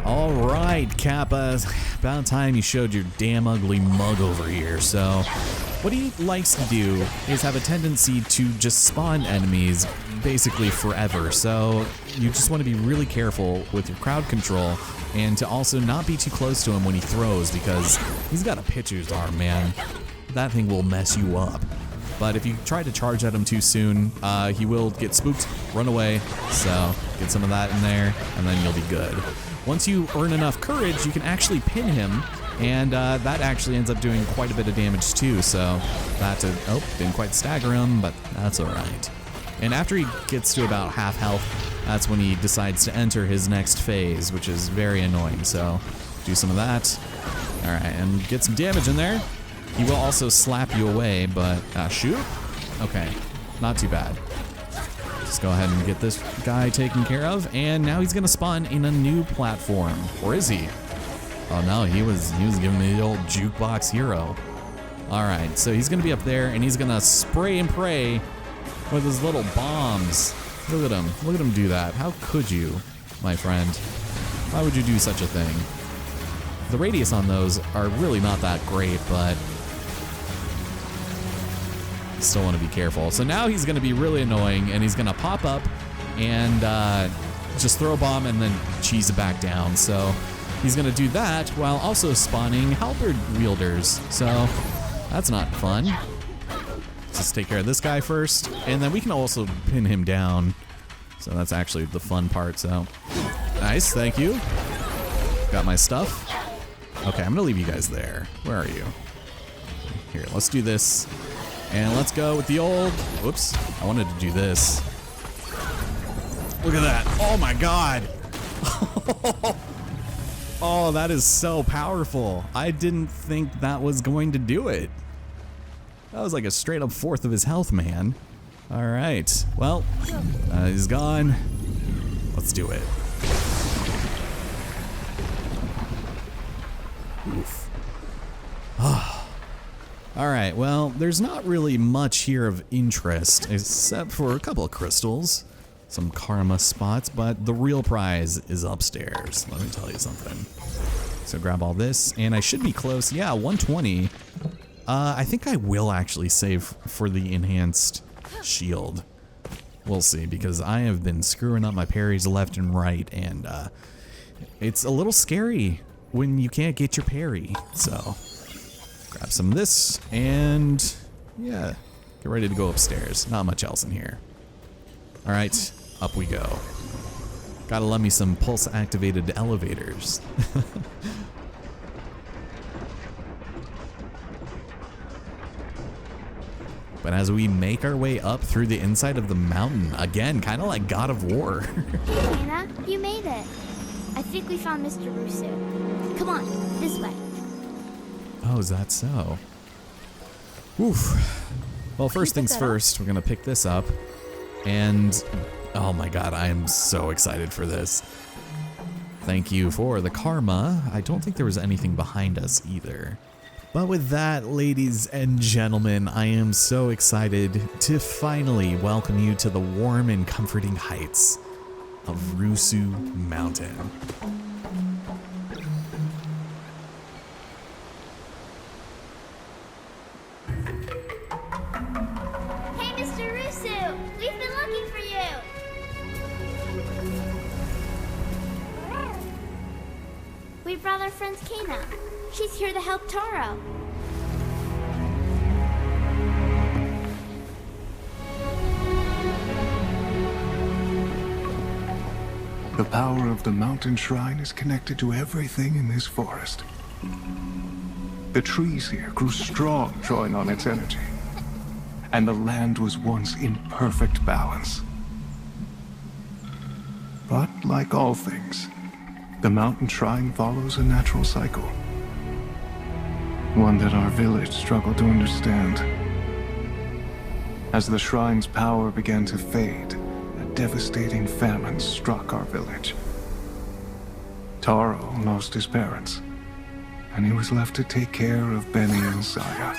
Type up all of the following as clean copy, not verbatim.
All right, Kappa, about time you showed your damn ugly mug over here. So what he likes to do is have a tendency to just spawn enemies basically forever. So you just want to be really careful with your crowd control and to also not be too close to him when he throws, because he's got a pitcher's arm, man. That thing will mess you up. But if you try to charge at him too soon, he will get spooked, run away. So get some of that in there, and then you'll be good. Once you earn enough courage, you can actually pin him, and that actually ends up doing quite a bit of damage too. So that didn't quite stagger him, but that's all right. And after he gets to about half health, that's when he decides to enter his next phase, which is very annoying. So do some of that. All right, and get some damage in there. He will also slap you away, but shoot? Okay, not too bad. Just go ahead and get this guy taken care of, and now he's gonna spawn in a new platform. Or is he? Oh no, he was giving me the old jukebox hero. All right, so he's gonna be up there, and he's gonna spray and pray with his little bombs. Look at him do that. How could you, my friend? Why would you do such a thing? The radius on those are really not that great, but still want to be careful. So now he's going to be really annoying, and he's going to pop up and just throw a bomb and then cheese it back down. So he's going to do that while also spawning halberd wielders. So that's not fun. Just take care of this guy first, and then we can also pin him down. So that's actually the fun part. So nice, thank you. Got my stuff. Okay, I'm gonna leave you guys there. Where are you? Here, let's do this. And let's go with the old, whoops, I wanted to do this. Look at that, oh my God. Oh, that is so powerful. I didn't think that was going to do it. That was like a straight up fourth of his health, man. All right, well, he's gone. Let's do it. Oof. All right, well, there's not really much here of interest except for a couple of crystals, some karma spots, but the real prize is upstairs. Let me tell you something. So grab all this, and I should be close. Yeah, 120. I think I will actually save for the enhanced shield. We'll see, because I have been screwing up my parries left and right, and it's a little scary when you can't get your parry. So grab some of this, and yeah, get ready to go upstairs. Not much else in here. All right, up we go. Gotta love me some pulse activated elevators. But as we make our way up through the inside of the mountain, again, kind of like God of War. Anna, you made it. I think we found Mr. Rusu. Come on, this way. Oh, is that so? Oof. Well, first things first, we're gonna pick this up, and oh my God, I am so excited for this. Thank you for the karma. I don't think there was anything behind us either. But with that, ladies and gentlemen, I am so excited to finally welcome you to the warm and comforting heights of Rusu Mountain. Hey, Mr. Rusu! We've been looking for you! We brought our friend Kana. She's here to help Taro. The power of the mountain shrine is connected to everything in this forest. The trees here grew strong, drawing on its energy. And the land was once in perfect balance. But like all things, the mountain shrine follows a natural cycle. One that our village struggled to understand. As the shrine's power began to fade, a devastating famine struck our village. Taro lost his parents, and he was left to take care of Benny and Saya.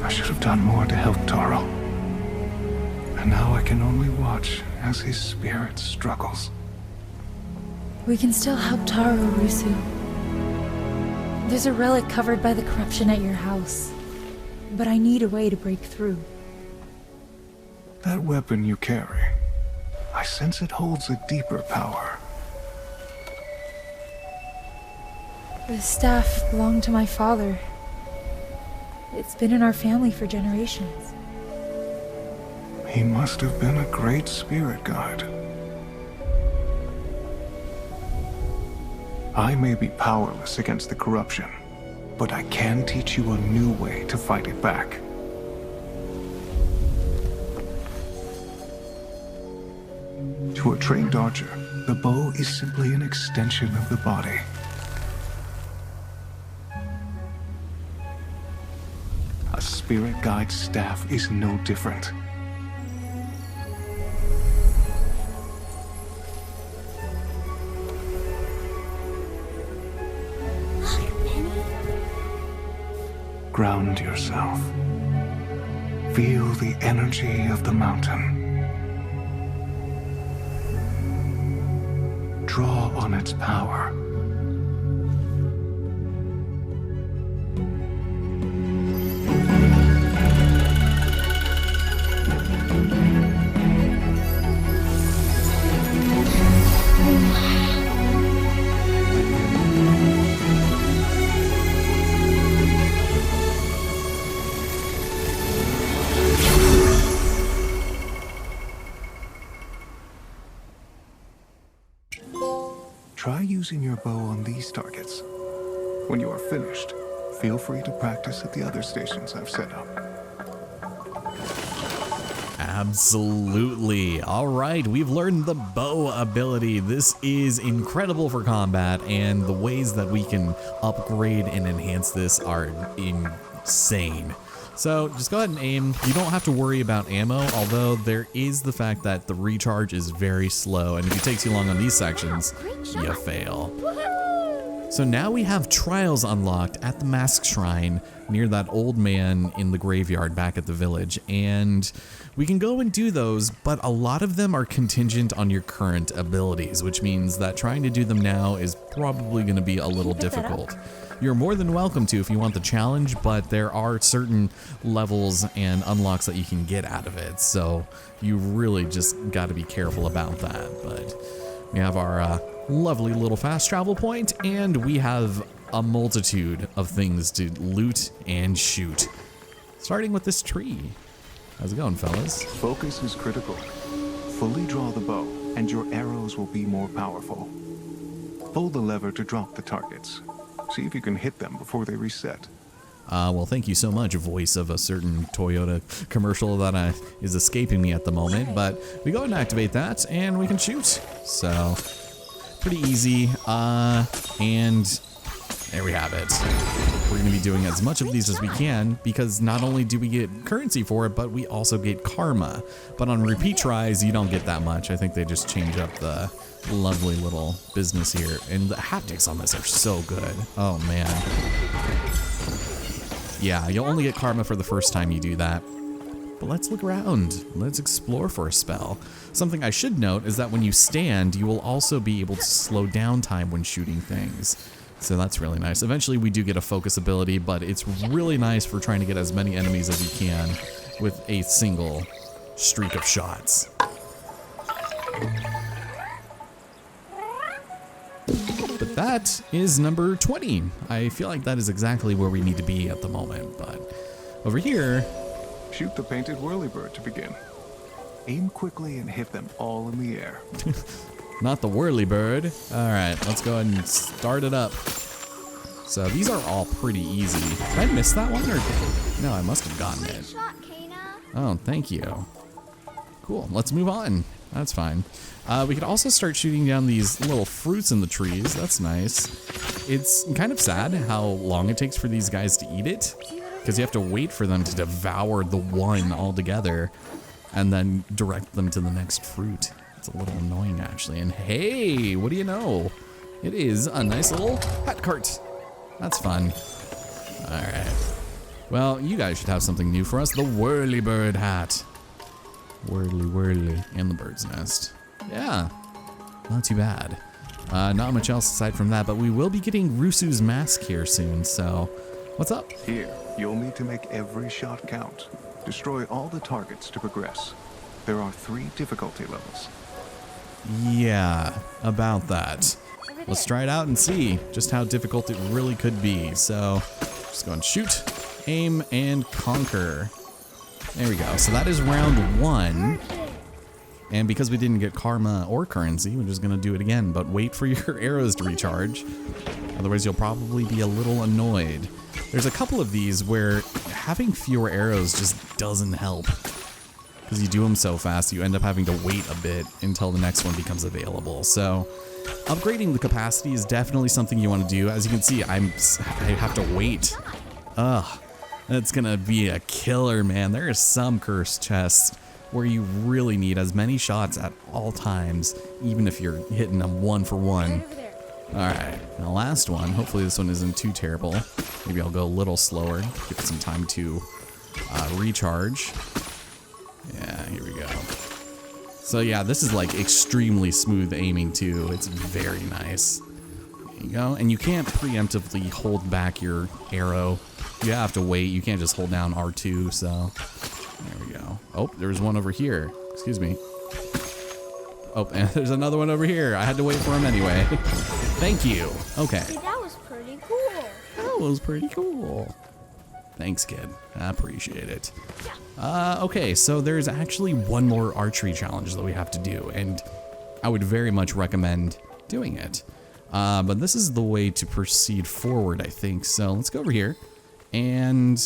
I should have done more to help Taro. And now I can only watch as his spirit struggles. We can still help Taro, Rusu. There's a relic covered by the corruption at your house, but I need a way to break through. That weapon you carry, I sense it holds a deeper power. The staff belonged to my father. It's been in our family for generations. He must have been a great spirit guide. I may be powerless against the corruption, but I can teach you a new way to fight it back. To a trained archer, the bow is simply an extension of the body. A spirit guide's staff is no different. Ground yourself. Feel the energy of the mountain. Draw on its power. Try using your bow on these targets. When you are finished, feel free to practice at the other stations I've set up. Absolutely. All right, we've learned the bow ability. This is incredible for combat, and the ways that we can upgrade and enhance this are insane. So just go ahead and aim. You don't have to worry about ammo, although there is the fact that the recharge is very slow, and if it takes you long on these sections, you fail. So now we have trials unlocked at the Mask Shrine near that old man in the graveyard back at the village, and we can go and do those, but a lot of them are contingent on your current abilities, which means that trying to do them now is probably going to be a little difficult. You're more than welcome to if you want the challenge, but there are certain levels and unlocks that you can get out of it, so you really just got to be careful about that. But we have our lovely little fast travel point, and we have a multitude of things to loot and shoot. Starting with this tree. How's it going, fellas? Focus is critical. Fully draw the bow, and your arrows will be more powerful. Pull the lever to drop the targets. See if you can hit them before they reset. Well, thank you so much, voice of a certain Toyota commercial that is escaping me at the moment. But we go ahead and activate that, and we can shoot. So, pretty easy. And there we have it. We're going to be doing as much of these as we can, because not only do we get currency for it, but we also get karma. But on repeat tries, you don't get that much. I think they just change up the lovely little business here, and the haptics on this are so good. Oh man. Yeah, you'll only get karma for the first time you do that. But let's look around. Let's explore for a spell. Something I should note is that when you stand, you will also be able to slow down time when shooting things. So that's really nice. Eventually we do get a focus ability, but it's really nice for trying to get as many enemies as you can with a single streak of shots. But that is number 20. I feel like that is exactly where we need to be at the moment, but over here... Shoot the painted whirlybird to begin. Aim quickly and hit them all in the air. Not the whirlybird. All right, let's go ahead and start it up. So these are all pretty easy. Did I miss that one, or no? I must have gotten it. Oh, thank you. Cool. Let's move on. That's fine. We could also start shooting down these little fruits in the trees. That's nice. It's kind of sad how long it takes for these guys to eat it, because you have to wait for them to devour the one altogether and then direct them to the next fruit. It's a little annoying, actually. And hey, what do you know? It is a nice little hat cart. That's fun. All right. Well, you guys should have something new for us. The whirlybird hat. Whirly. And the bird's nest. Yeah, not too bad. Not much else aside from that, but we will be getting Rusu's mask here soon, so what's up? Here, you'll need to make every shot count. Destroy all the targets to progress. There are 3 difficulty levels. Yeah, about that. Let's try it out and see just how difficult it really could be. So, just go and shoot, aim, and conquer. There we go. So that is round 1. And because we didn't get karma or currency, we're just going to do it again. But wait for your arrows to recharge. Otherwise, you'll probably be a little annoyed. There's a couple of these where having fewer arrows just doesn't help. Because you do them so fast, you end up having to wait a bit until the next one becomes available. So upgrading the capacity is definitely something you want to do. As you can see, I have to wait. Ugh, that's going to be a killer, man. There are some cursed chests where you really need as many shots at all times, even if you're hitting them 1 for 1. Alright, the last one. Hopefully this one isn't too terrible. Maybe I'll go a little slower, give it some time to recharge. Yeah, here we go. So yeah, this is like extremely smooth aiming too. It's very nice. There you go. And you can't preemptively hold back your arrow. You have to wait. You can't just hold down R2, so there we go. Oh, there's one over here. Excuse me. Oh, and there's another one over here. I had to wait for him anyway. Thank you. Okay. See, that was pretty cool. That was pretty cool. Thanks, kid. I appreciate it. Okay, so there's actually one more archery challenge that we have to do, and I would very much recommend doing it. But this is the way to proceed forward, I think. So let's go over here, and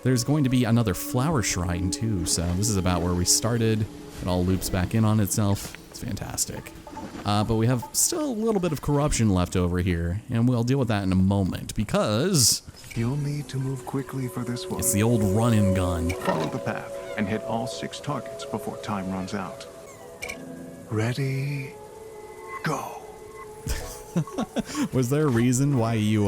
there's going to be another flower shrine too. So this is about where we started. It all loops back in on itself. It's fantastic. But we have still a little bit of corruption left over here, and we'll deal with that in a moment because You'll need to move quickly for this one. it's the old run and gun. Follow the path and hit all 6 targets before time runs out. Ready, go. Was there a reason why you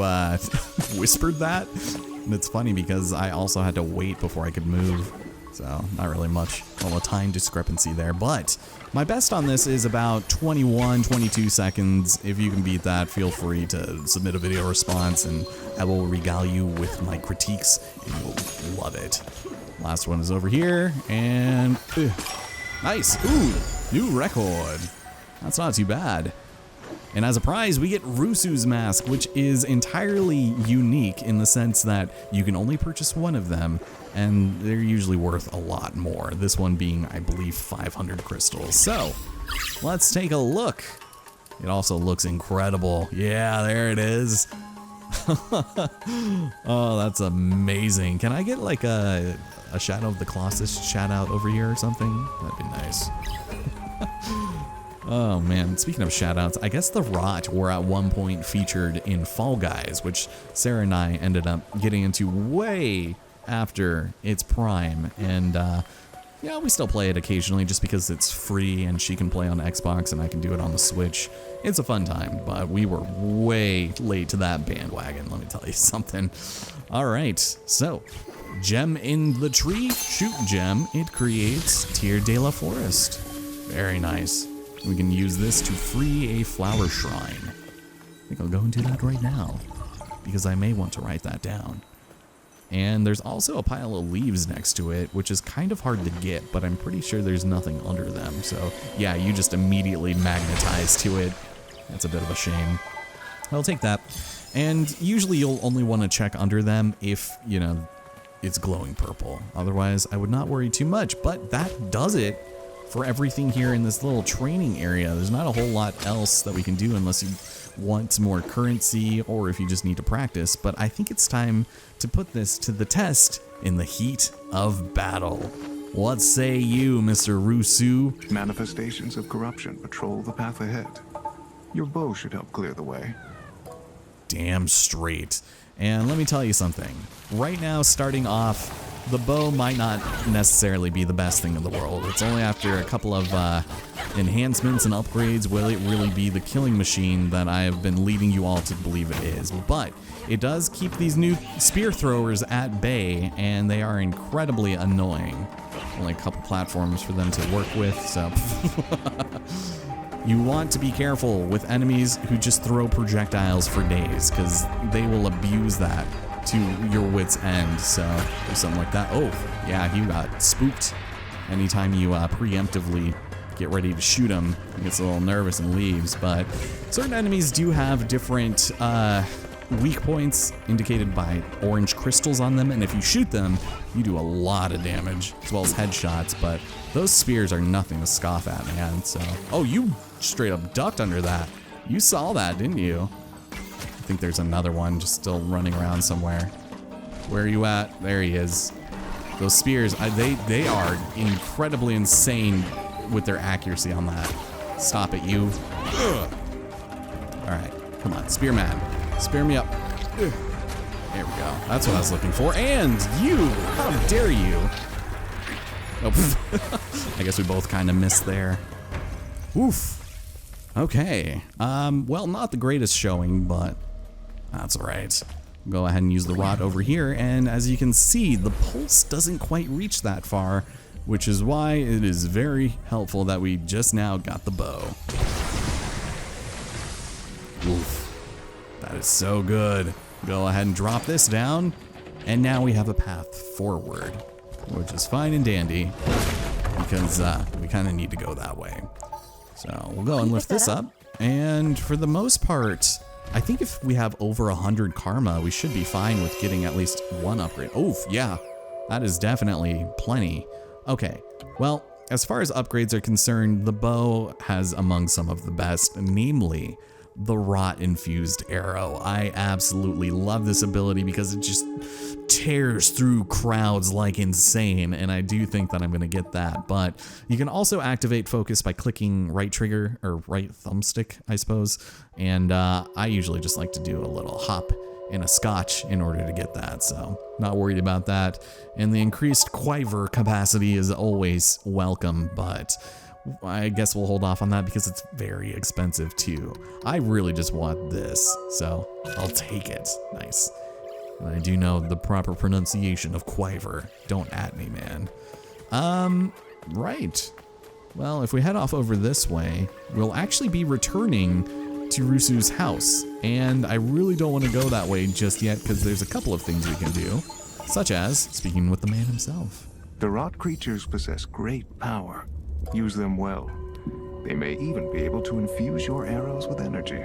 whispered that? And it's funny because I also had to wait before I could move. So not really much of a time discrepancy there, but my best on this is about 22 seconds. If you can beat that, feel free to submit a video response and I will regale you with my critiques and you'll love it. Last one is over here and nice. Ooh, new record. That's not too bad. And as a prize, we get Rusu's mask, which is entirely unique in the sense that you can only purchase one of them, and they're usually worth a lot more. This one being, I believe, 500 crystals. So, let's take a look. It also looks incredible. Yeah, there it is. Oh, that's amazing. Can I get like a Shadow of the Colossus shout out over here or something? That'd be nice. Oh man, speaking of shoutouts, I guess the Rot were at one point featured in Fall Guys, which Sarah and I ended up getting into way after its prime. And yeah, we still play it occasionally just because it's free and she can play on Xbox and I can do it on the Switch. It's a fun time, but we were way late to that bandwagon, let me tell you something. All right, so gem in the tree, shoot gem, it creates Tier de la Forest. Very nice. We can use this to free a flower shrine. I think I'll go and do that right now, because I may want to write that down. And there's also a pile of leaves next to it, which is kind of hard to get, but I'm pretty sure there's nothing under them. So yeah, you just immediately magnetize to it. That's a bit of a shame. I'll take that. And usually you'll only want to check under them if, you know, it's glowing purple. Otherwise, I would not worry too much, but that does it for everything here in this little training area. There's not a whole lot else that we can do unless you want more currency or if you just need to practice, but I think it's time to put this to the test in the heat of battle. What say you, Mr. Rusu? Manifestations of corruption patrol the path ahead. Your bow should help clear the way. Damn straight. And let me tell you something. Right now, starting off, the bow might not necessarily be the best thing in the world. It's only after a couple of enhancements and upgrades will it really be the killing machine that I have been leading you all to believe it is. But it does keep these new spear throwers at bay, and they are incredibly annoying. Only a couple platforms for them to work with, so... You want to be careful with enemies who just throw projectiles for days, because they will abuse that to your wit's end. So do something like that. Oh, yeah, he got spooked. Anytime you preemptively get ready to shoot him, he gets a little nervous and leaves. But certain enemies do have different weak points indicated by orange crystals on them, and if you shoot them, you do a lot of damage, as well as headshots, but those spears are nothing to scoff at, man. So, oh, you straight up ducked under that. You saw that, didn't you? I think there's another one just still running around somewhere. Where are you at? There he is. Those spears, they are incredibly insane with their accuracy on that. Stop it, you. Ugh. All right, come on, Spearman. Spear me up. Ugh. There we go. That's what I was looking for. And you! How dare you! Oh, I guess we both kind of missed there. Oof. Okay. Well, not the greatest showing, but that's all right. Go ahead and use the rod over here, and as you can see, the pulse doesn't quite reach that far, which is why it is very helpful that we just now got the bow. Oof. That is so good. Go ahead and drop this down, and now we have a path forward, which is fine and dandy, because we kind of need to go that way. So we'll go and lift this up, and for the most part, I think if we have over 100 karma, we should be fine with getting at least one upgrade. Oof, yeah, that is definitely plenty. Okay, well, as far as upgrades are concerned, the bow has among some of the best, namely the rot-infused arrow. I absolutely love this ability because it just tears through crowds like insane, and I do think that I'm going to get that. But you can also activate focus by clicking right trigger, or right thumbstick, I suppose, and I usually just like to do a little hop and a scotch in order to get that, so not worried about that. And the increased quiver capacity is always welcome, but I guess we'll hold off on that because it's very expensive too. I really just want this, so I'll take it. Nice. And I do know the proper pronunciation of quiver. Don't at me, man. Right. Well, if we head off over this way, we'll actually be returning to Rusu's house. And I really don't want to go that way just yet because there's a couple of things we can do, such as speaking with the man himself. The rot creatures possess great power. Use them well. They may even be able to infuse your arrows with energy.